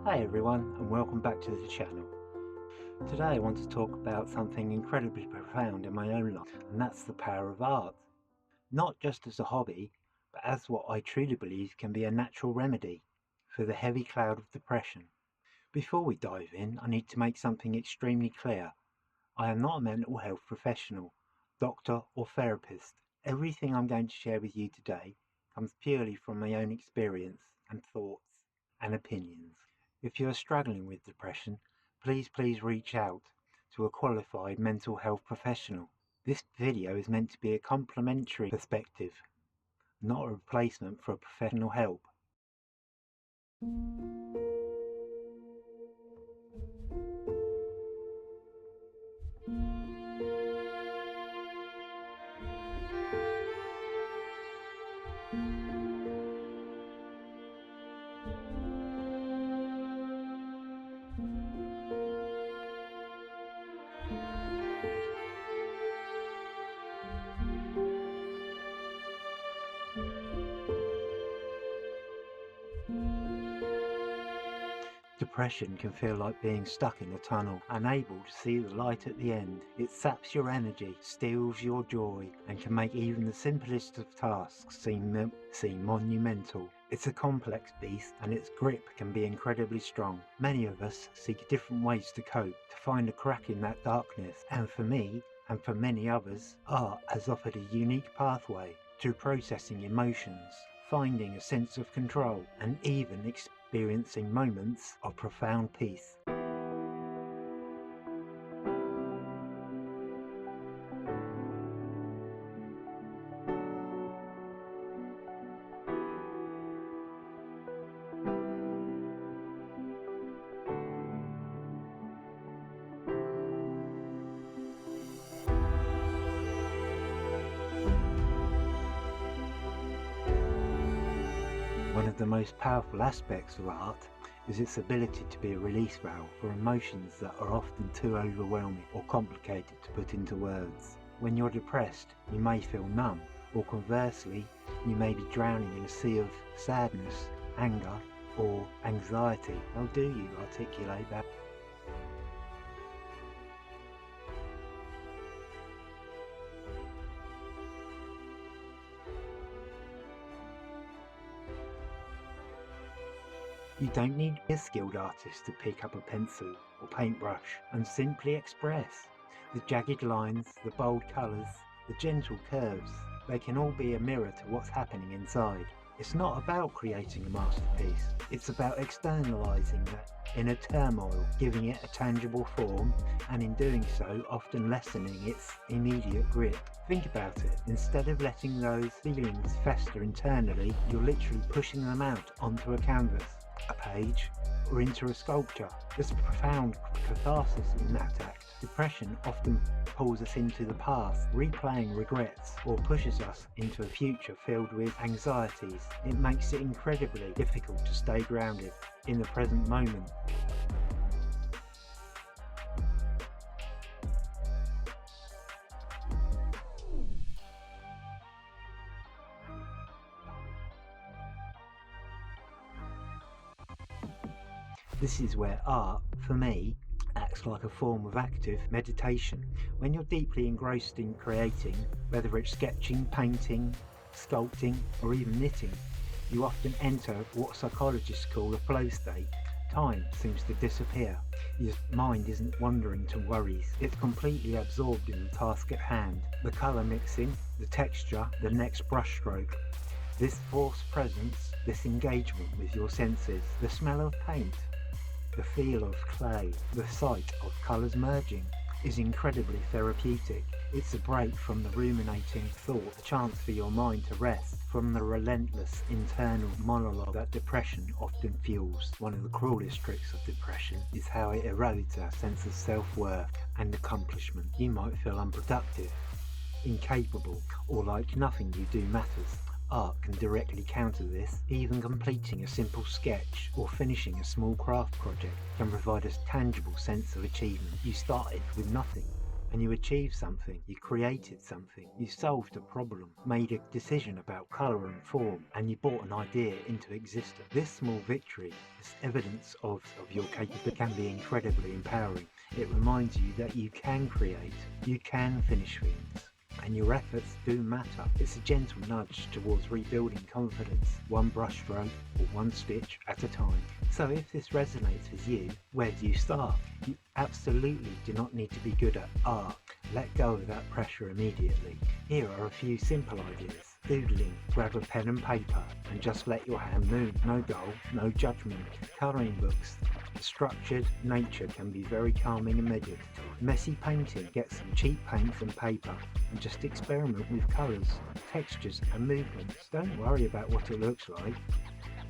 Hi everyone, and welcome back to the channel. Today I want to talk about something incredibly profound in my own life, and that's the power of art. Not just as a hobby, but as what I truly believe can be a natural remedy for the heavy cloud of depression. Before we dive in, I need to make something extremely clear. I am not a mental health professional, doctor or therapist. Everything I'm going to share with you today comes purely from my own experience and thoughts and opinions. If you are struggling with depression, please reach out to a qualified mental health professional. This video is meant to be a complementary perspective, not a replacement for professional help. Depression can feel like being stuck in a tunnel, unable to see the light at the end. It saps your energy, steals your joy, and can make even the simplest of tasks seem monumental. It's a complex beast, and its grip can be incredibly strong. Many of us seek different ways to cope, to find a crack in that darkness, and for me, and for many others, art has offered a unique pathway to processing emotions, finding a sense of control, and even experiencing moments of profound peace. One of the most powerful aspects of art is its ability to be a release valve for emotions that are often too overwhelming or complicated to put into words. When you're depressed, you may feel numb, or conversely, you may be drowning in a sea of sadness, anger, or anxiety. How do you articulate that? You don't need to be a skilled artist to pick up a pencil or paintbrush and simply express. The jagged lines, the bold colours, the gentle curves, they can all be a mirror to what's happening inside. It's not about creating a masterpiece, it's about externalising that inner turmoil, giving it a tangible form, and in doing so often lessening its immediate grip. Think about it, instead of letting those feelings fester internally, you're literally pushing them out onto a canvas, a page, or into a sculpture. There's a profound catharsis in that act. Depression often pulls us into the past, replaying regrets, or pushes us into a future filled with anxieties. It makes it incredibly difficult to stay grounded in the present moment. This is where art, for me, acts like a form of active meditation. When you're deeply engrossed in creating, whether it's sketching, painting, sculpting, or even knitting, you often enter what psychologists call a flow state. Time seems to disappear. Your mind isn't wandering to worries. It's completely absorbed in the task at hand. The colour mixing, the texture, the next brushstroke. This forced presence, this engagement with your senses, the smell of paint, the feel of clay, the sight of colours merging, is incredibly therapeutic. It's a break from the ruminating thought, a chance for your mind to rest from the relentless internal monologue that depression often fuels. One of the cruelest tricks of depression is how it erodes our sense of self-worth and accomplishment. You might feel unproductive, incapable, or like nothing you do matters. Art can directly counter this. Even completing a simple sketch or finishing a small craft project can provide a tangible sense of achievement. You started with nothing. and you achieved something, you created something, you solved a problem, made a decision about colour and form, and you brought an idea into existence. This small victory, this evidence of your capability, can be incredibly empowering. It reminds you that you can create, you can finish things, and your efforts do matter. It's a gentle nudge towards rebuilding confidence, one brushstroke or one stitch at a time. So if this resonates with you, where do you start? You absolutely do not need to be good at art. Let go of that pressure immediately. Here are a few simple ideas. Doodling. Grab a pen and paper and just let your hand move. No goal, no judgment. Colouring books. Structured nature can be very calming and meditative. Messy painting. Get some cheap paints and paper and just experiment with colours, textures and movements. Don't worry about what it looks like.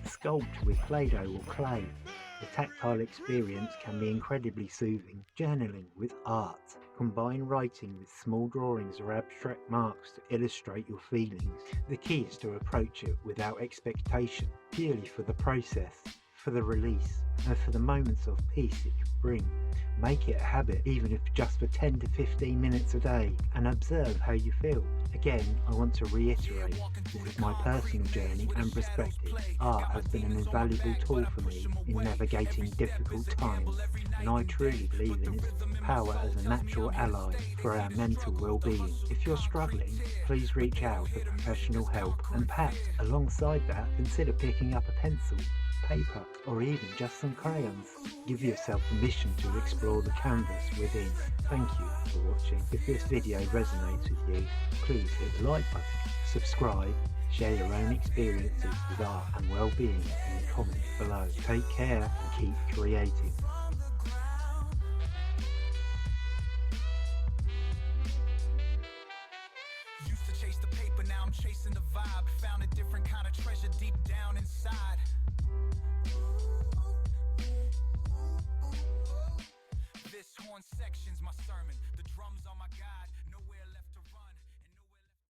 Sculpt with Play-Doh or clay. The tactile experience can be incredibly soothing. Journaling with art. Combine writing with small drawings or abstract marks to illustrate your feelings. The key is to approach it without expectation, purely for the process, for the release, and for the moments of peace it can bring. Make it a habit, even if just for 10 to 15 minutes a day, and observe how you feel. Again, I want to reiterate, this is my personal journey and perspective. Art has been an invaluable tool for me in navigating difficult times, and I truly believe in its power as a natural ally for our mental well-being. If you're struggling, please reach out for professional help, and perhaps alongside that, consider picking up a pencil, paper, or even just some crayons. Give yourself permission to explore the canvas within. Thank you for watching. If this video resonates with you, please hit the like button, subscribe, share your own experiences with art and well-being in the comments below. Take care and keep creating. Used to chase the paper, now I'm chasing the vibe. Found a different kind of treasure deep down inside. This horn section's my sermon. The drums on my guide, nowhere left to run.